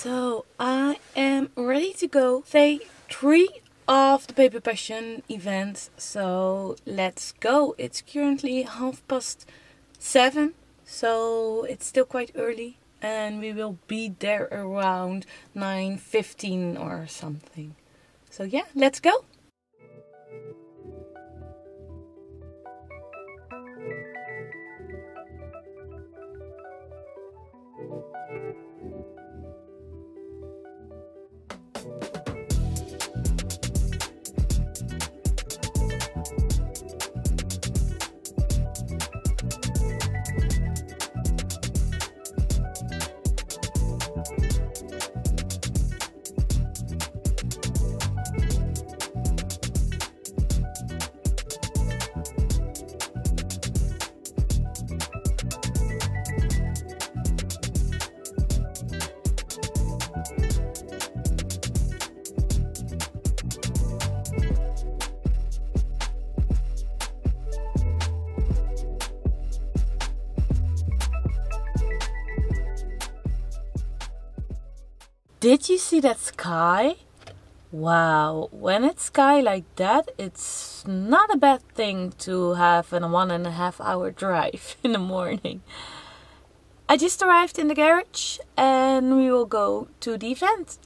So I am ready to go. Day 3 of the PaperPassion event. So let's go. It's currently 7:30, so it's still quite early, and we will be there around 9:15 or something. So yeah, let's go. Did you see that sky? Wow, when it's sky like that, it's not a bad thing to have a 1.5 hour drive in the morning. I just arrived in the garage and we will go to the event.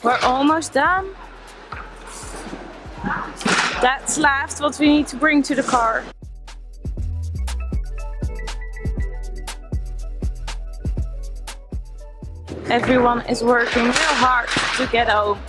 We're almost done. That's left what we need to bring to the car. Everyone is working real hard to get home.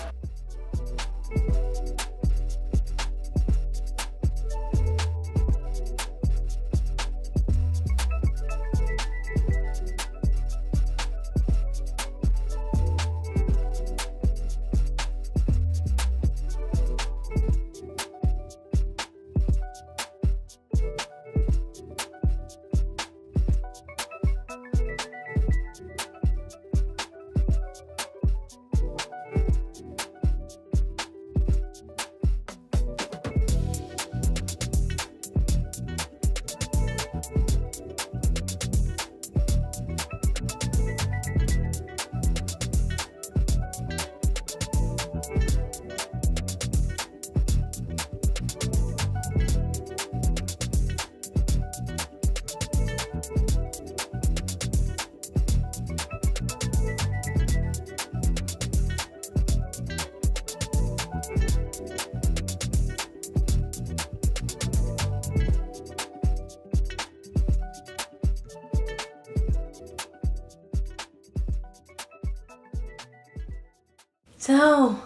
So,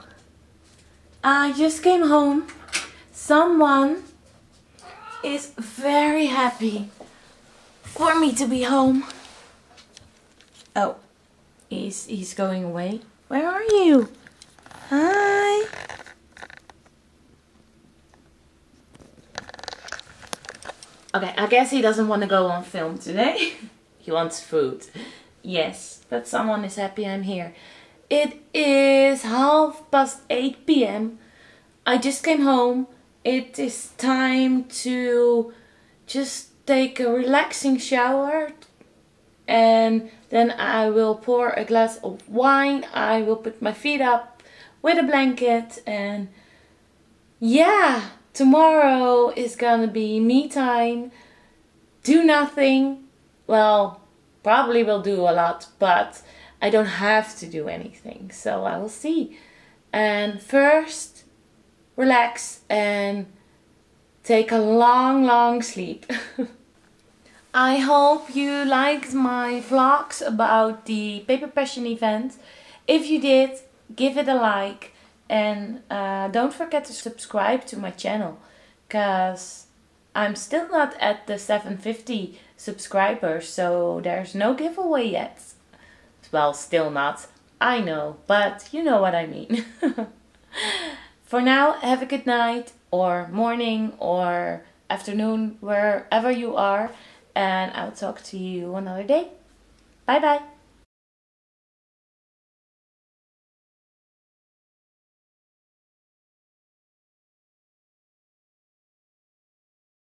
I just came home. Someone is very happy for me to be home. Oh, he's going away. Where are you? Hi. Okay, I guess he doesn't want to go on film today. He wants food. Yes, but someone is happy I'm here. It is 8:30 p.m. I just came home. It is time to just take a relaxing shower. And then I will pour a glass of wine. I will put my feet up with a blanket. And yeah, tomorrow is gonna be me time. Do nothing. Well, probably will do a lot, but I don't have to do anything, so I will see. And first, relax and take a long sleep. I hope you liked my vlogs about the PaperPassion event. If you did, give it a like and don't forget to subscribe to my channel, because I'm still not at the 750 subscribers, so there's no giveaway yet. Well, still not. I know, but you know what I mean. For now, have a good night or morning or afternoon, wherever you are. And I'll talk to you another day. Bye bye.